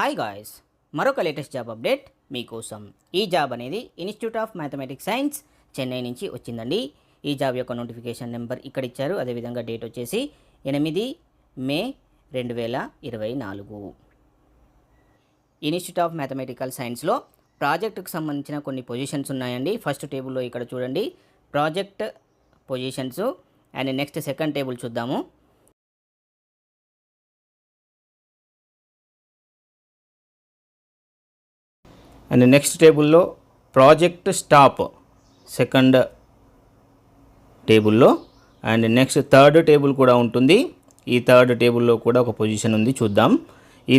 Hi guys, మరొక latest job update మీకోసం. ఈ జాబ్ అనేది institute of mathematics science Chennai నుంచి వచ్చిందండి. ఈ జాబ్ యొక్క నోటిఫికేషన్ నెంబర్ ఇక్కడ ఇచ్చారు. అదేవిధంగా డేట్ వచ్చేసి 8 మే 2024. ఇన్స్టిట్యూట్ ఆఫ్ మ్యాథమెటికల్ సైన్స్లో ప్రాజెక్టుకు సంబంధించిన కొన్ని పొజిషన్స్ ఉన్నాయండి. ఫస్ట్ టేబుల్లో ఇక్కడ చూడండి project positions, and next second table చూద్దాము. అండ్ నెక్స్ట్ టేబుల్లో ప్రాజెక్ట్ స్టాప్ సెకండ్ టేబుల్లో, అండ్ నెక్స్ట్ థర్డ్ టేబుల్ కూడా ఉంటుంది. ఈ థర్డ్ టేబుల్లో కూడా ఒక పొజిషన్ ఉంది, చూద్దాం. ఈ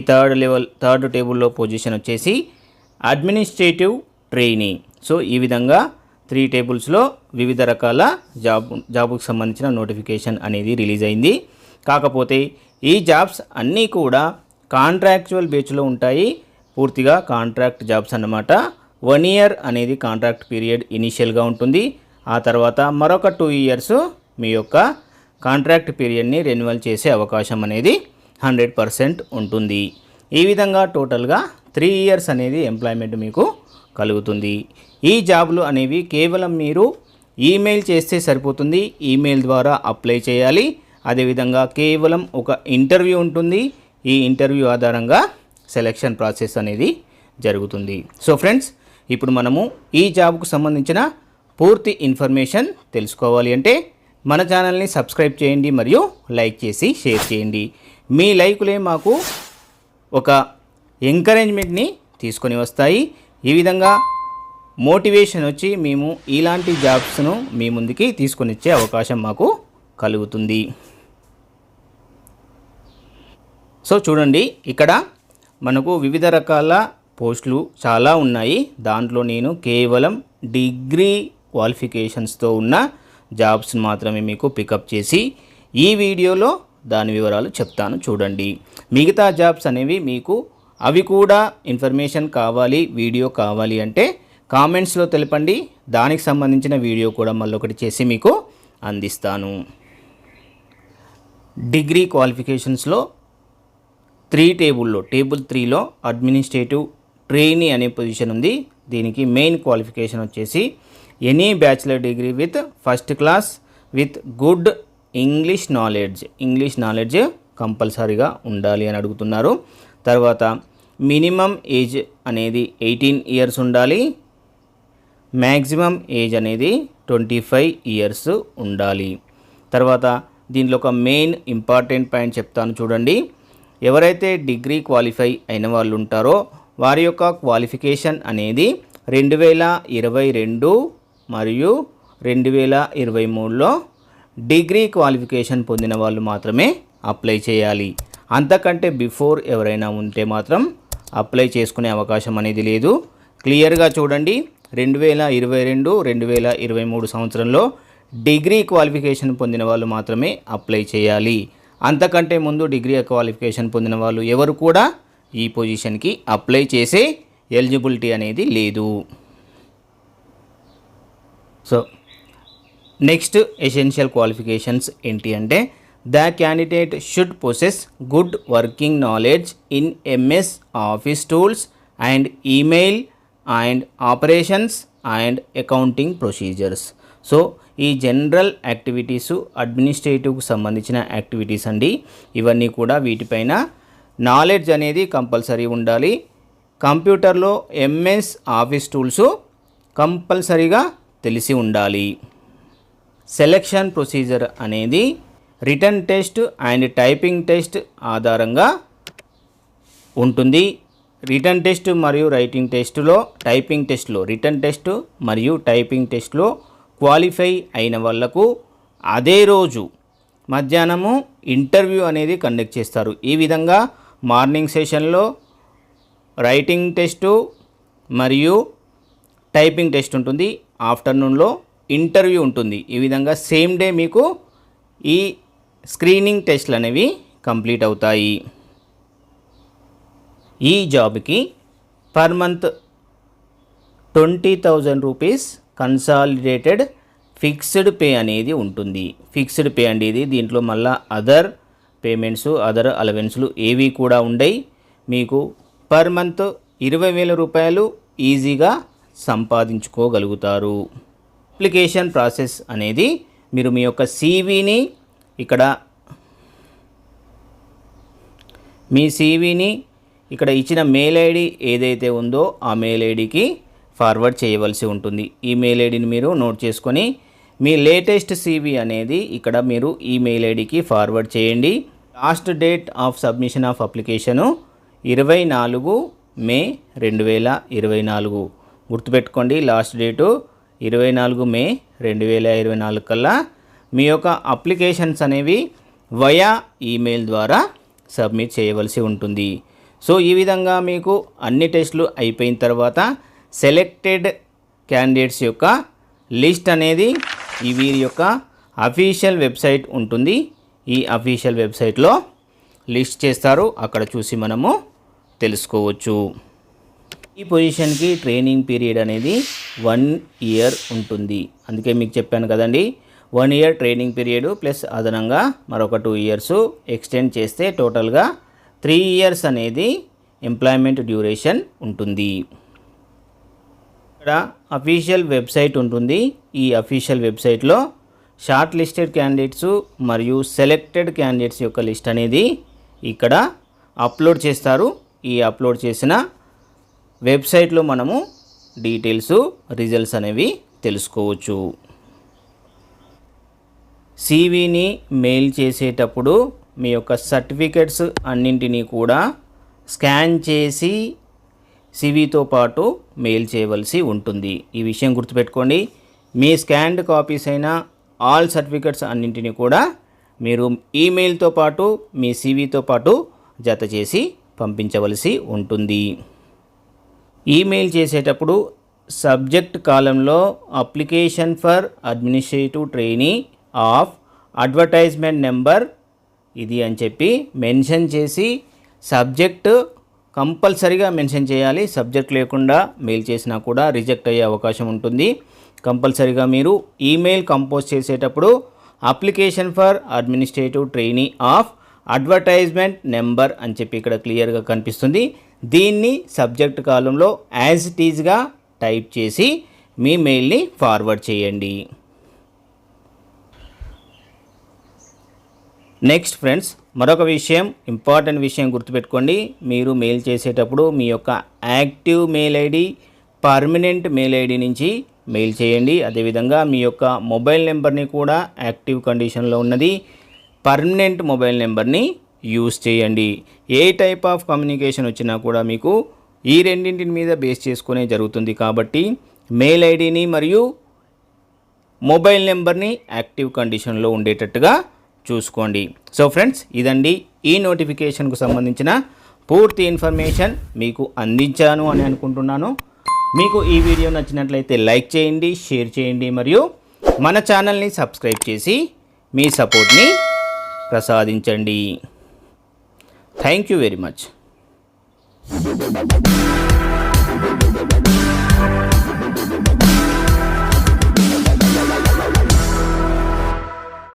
థర్డ్ టేబుల్లో పొజిషన్ వచ్చేసి అడ్మినిస్ట్రేటివ్ ట్రైనింగ్. సో ఈ విధంగా 3 టేబుల్స్లో వివిధ రకాల జాబ్కు సంబంధించిన నోటిఫికేషన్ అనేది రిలీజ్ అయింది. కాకపోతే ఈ జాబ్స్ అన్నీ కూడా కాంట్రాక్చువల్ బేస్లో ఉంటాయి. పూర్తిగా కాంట్రాక్ట్ జాబ్స్ అన్నమాట. 1 ఇయర్ అనేది కాంట్రాక్ట్ పీరియడ్ ఇనీషియల్గా ఉంటుంది. ఆ తర్వాత మరొక 2 ఇయర్స్ మీ యొక్క కాంట్రాక్ట్ పీరియడ్ని రెన్యువల్ చేసే అవకాశం అనేది 100% ఉంటుంది. ఈ విధంగా టోటల్గా 3 ఇయర్స్ అనేది ఎంప్లాయ్మెంట్ మీకు కలుగుతుంది. ఈ జాబ్లు అనేవి కేవలం మీరు ఈమెయిల్ చేస్తే సరిపోతుంది. ఈమెయిల్ ద్వారా అప్లై చేయాలి. అదేవిధంగా కేవలం ఒక ఇంటర్వ్యూ ఉంటుంది. ఈ ఇంటర్వ్యూ ఆధారంగా సెలెక్షన్ ప్రాసెస్ అనేది జరుగుతుంది. సో ఫ్రెండ్స్, ఇప్పుడు మనము ఈ జాబ్కు సంబంధించిన పూర్తి ఇన్ఫర్మేషన్ తెలుసుకోవాలి అంటే మన ఛానల్ని సబ్స్క్రైబ్ చేయండి మరియు లైక్ చేసి షేర్ చేయండి. మీ లైకులే మాకు ఒక ఎంకరేజ్మెంట్ని తీసుకొని వస్తాయి. ఈ విధంగా మోటివేషన్ వచ్చి మేము ఇలాంటి జాబ్స్ను మీ ముందుకి తీసుకొని వచ్చే అవకాశం మాకు కలుగుతుంది. సో చూడండి, ఇక్కడ మనకు వివిధ రకాల పోస్టులు చాలా ఉన్నాయి. దాంట్లో నేను కేవలం డిగ్రీ క్వాలిఫికేషన్స్తో ఉన్న జాబ్స్ మాత్రమే మీకు పికప్ చేసి ఈ వీడియోలో దాని వివరాలు చెప్తాను, చూడండి. మిగతా జాబ్స్ అనేవి మీకు అవి కూడా ఇన్ఫర్మేషన్ కావాలి, వీడియో కావాలి అంటే కామెంట్స్లో తెలపండి. దానికి సంబంధించిన వీడియో కూడా మళ్ళొకటి చేసి మీకు అందిస్తాను. డిగ్రీ క్వాలిఫికేషన్స్లో 3 టేబుల్లో టేబుల్ 3లో అడ్మినిస్ట్రేటివ్ ట్రైనీ అనే పొజిషన్ ఉంది. దీనికి మెయిన్ క్వాలిఫికేషన్ వచ్చేసి any bachelor degree with first class with good English knowledge కంపల్సరీగా ఉండాలి అని అడుగుతున్నారు. తర్వాత మినిమం ఏజ్ అనేది 18 ఇయర్స్ ఉండాలి. మ్యాక్సిమం ఏజ్ అనేది 25 ఇయర్స్ ఉండాలి. తర్వాత దీనిలో ఒక మెయిన్ ఇంపార్టెంట్ పాయింట్ చెప్తాను, చూడండి. ఎవరైతే డిగ్రీ క్వాలిఫై అయిన వాళ్ళు ఉంటారో వారి యొక్క క్వాలిఫికేషన్ అనేది 2022 మరియు 2023లో డిగ్రీ క్వాలిఫికేషన్ పొందిన వాళ్ళు మాత్రమే అప్లై చేయాలి. అంతకంటే బిఫోర్ ఎవరైనా ఉంటే మాత్రం అప్లై చేసుకునే అవకాశం అనేది లేదు. క్లియర్గా చూడండి, 2022, 2023 సంవత్సరంలో డిగ్రీ క్వాలిఫికేషన్ పొందిన వాళ్ళు మాత్రమే అప్లై చేయాలి. అంతకంటే ముందు డిగ్రీ క్వాలిఫికేషన్ పొందిన వాళ్ళు ఎవరు కూడా ఈ పొజిషన్కి అప్లై చేసే ఎలిజిబిలిటీ అనేది లేదు. సో నెక్స్ట్ ఎసెన్షియల్ క్వాలిఫికేషన్స్ ఏంటి అంటే the candidate should possess good working knowledge in MS office tools and email and operations and accounting procedures. So ఈ జనరల్ యాక్టివిటీస్ అడ్మినిస్ట్రేటివ్కి సంబంధించిన యాక్టివిటీస్ అండి. ఇవన్నీ కూడా వీటిపైన నాలెడ్జ్ అనేది కంపల్సరీ ఉండాలి. కంప్యూటర్లో ఎంఎస్ ఆఫీస్ టూల్స్ కంపల్సరీగా తెలిసి ఉండాలి. సెలెక్షన్ ప్రొసీజర్ అనేది written test and typing test ఆధారంగా ఉంటుంది. రిటన్ టెస్ట్ మరియు రైటింగ్ టెస్ట్లో రిటన్ టెస్ట్ మరియు టైపింగ్ టెస్ట్లో క్వాలిఫై అయిన వాళ్లకు అదే రోజు మధ్యాహ్నము ఇంటర్వ్యూ అనేది కండక్ట్ చేస్తారు. ఈ విధంగా మార్నింగ్ సెషన్లో రైటింగ్ టెస్టు మరియు టైపింగ్ టెస్ట్ ఉంటుంది. ఆఫ్టర్నూన్లో ఇంటర్వ్యూ ఉంటుంది. ఈ విధంగా సేమ్ డే మీకు ఈ స్క్రీనింగ్ టెస్ట్లు అనేవి కంప్లీట్ అవుతాయి. ఈ జాబ్కి per month 20,000 rupees consolidated fixed pay అనేది ఉంటుంది. ఫిక్స్డ్ పే అండి ఇది. దీంట్లో మళ్ళీ అదర్ పేమెంట్స్, అదర్ అలవెన్స్లు ఏవి కూడా ఉండయి. మీకు పర్ మంత్ 20,000 రూపాయలు ఈజీగా సంపాదించుకోగలుగుతారు. అప్లికేషన్ ప్రాసెస్ అనేది మీరు మీ యొక్క సీవీని ఇక్కడ ఇచ్చిన మెయిల్ ఐడి ఏదైతే ఉందో ఆ మెయిల్ ఐడికి ఫార్వర్డ్ చేయవలసి ఉంటుంది. ఈ మెయిల్ ఐడిని మీరు నోట్ చేసుకొని మీ లేటెస్ట్ సీవీ అనేది ఇక్కడ మీరు ఈ మెయిల్ ఐడికి ఫార్వర్డ్ చేయండి. Last date of submission of application 24 మే 2024. గుర్తుపెట్టుకోండి, లాస్ట్ డేటు 24 మే 2024 కల్లా మీ యొక్క అప్లికేషన్స్ అనేవి వయా ఈమెయిల్ ద్వారా సబ్మిట్ చేయవలసి ఉంటుంది. సో ఈ విధంగా మీకు అన్ని టెస్టులు అయిపోయిన తర్వాత సెలెక్టెడ్ క్యాండిడేట్స్ యొక్క లిస్ట్ అనేది వీరి యొక్క అఫీషియల్ వెబ్సైట్ ఉంటుంది. ఈ అఫీషియల్ వెబ్సైట్లో లిస్ట్ చేస్తారు, అక్కడ చూసి మనము తెలుసుకోవచ్చు. ఈ పొజిషన్కి ట్రైనింగ్ పీరియడ్ అనేది 1 ఇయర్ ఉంటుంది. అందుకే మీకు చెప్పాను కదండి, 1 ఇయర్ ట్రైనింగ్ పీరియడ్ ప్లస్ అదనంగా మరొక 2 ఇయర్స్ ఎక్స్టెండ్ చేస్తే టోటల్గా 3 ఇయర్స్ అనేది ఎంప్లాయ్మెంట్ డ్యూరేషన్ ఉంటుంది. ఇక్కడ అఫీషియల్ వెబ్సైట్ ఉంటుంది. ఈ అఫీషియల్ వెబ్సైట్లో షార్ట్ లిస్టెడ్ క్యాండిడేట్స్ మరియు సెలెక్టెడ్ క్యాండిడేట్స్ యొక్క లిస్ట్ అనేది ఇక్కడ అప్లోడ్ చేస్తారు. ఈ అప్లోడ్ చేసిన వెబ్సైట్లో మనము డీటెయిల్స్, రిజల్ట్స్ అనేవి తెలుసుకోవచ్చు. సీవీని మెయిల్ చేసేటప్పుడు మీ యొక్క సర్టిఫికెట్స్ అన్నింటినీ కూడా స్కాన్ చేసి సీవీతో పాటు మెయిల్ చేయవలసి ఉంటుంది. ఈ విషయం గుర్తుపెట్టుకోండి. మీ స్కాన్డ్ కాపీస్ అయిన ఆల్ సర్టిఫికెట్స్ అన్నింటినీ కూడా మీరు ఈమెయిల్తో పాటు మీ సీవీతో పాటు జత చేసి పంపించవలసి ఉంటుంది. ఈమెయిల్ చేసేటప్పుడు సబ్జెక్ట్ కాలంలో application for administrative trainee of advertisement number ఇది అని చెప్పి మెన్షన్ చేసి సబ్జెక్ట్ కంపల్సరీగా మెన్షన్ చేయాలి. సబ్జెక్ట్ లేకుండా మెయిల్ చేసినా కూడా రిజెక్ట్ అయ్యే అవకాశం ఉంటుంది. కంపల్సరీగా మీరు ఈమెయిల్ కంపోజ్ చేసేటప్పుడు application for administrative trainee of advertisement number అని చెప్పి ఇక్కడ క్లియర్గా కనిపిస్తుంది. దీన్ని సబ్జెక్ట్ కాలంలో యాజ్ ఇట్ ఈజ్గా టైప్ చేసి మీ మెయిల్ని ఫార్వర్డ్ చేయండి. నెక్స్ట్ ఫ్రెండ్స్, మరొక విషయం, ఇంపార్టెంట్ విషయం గుర్తుపెట్టుకోండి. మీరు మెయిల్ చేసేటప్పుడు మీ యొక్క active mail ID, permanent mail ID నుంచి మెయిల్ చేయండి. అదేవిధంగా మీ యొక్క మొబైల్ నెంబర్ని కూడా యాక్టివ్ కండిషన్లో ఉన్నది పర్మనెంట్ మొబైల్ నెంబర్ని యూస్ చేయండి. ఏ టైప్ ఆఫ్ కమ్యూనికేషన్ వచ్చినా కూడా మీకు ఈ రెండింటిని మీద బేస్ చేసుకునే జరుగుతుంది. కాబట్టి మెయిల్ ఐడిని మరియు మొబైల్ నెంబర్ని యాక్టివ్ కండిషన్లో ఉండేటట్టుగా చూసుకోండి. సో ఫ్రెండ్స్, ఇదండి ఈ నోటిఫికేషన్కు సంబంధించిన పూర్తి ఇన్ఫర్మేషన్ మీకు అందించాను అని అనుకుంటున్నాను. మీకు ఈ వీడియో నచ్చినట్లయితే లైక్ చేయండి, షేర్ చేయండి మరియు మన ఛానల్ని సబ్స్క్రైబ్ చేసి మీ సపోర్ట్ని ప్రసాదించండి. Thank you very much.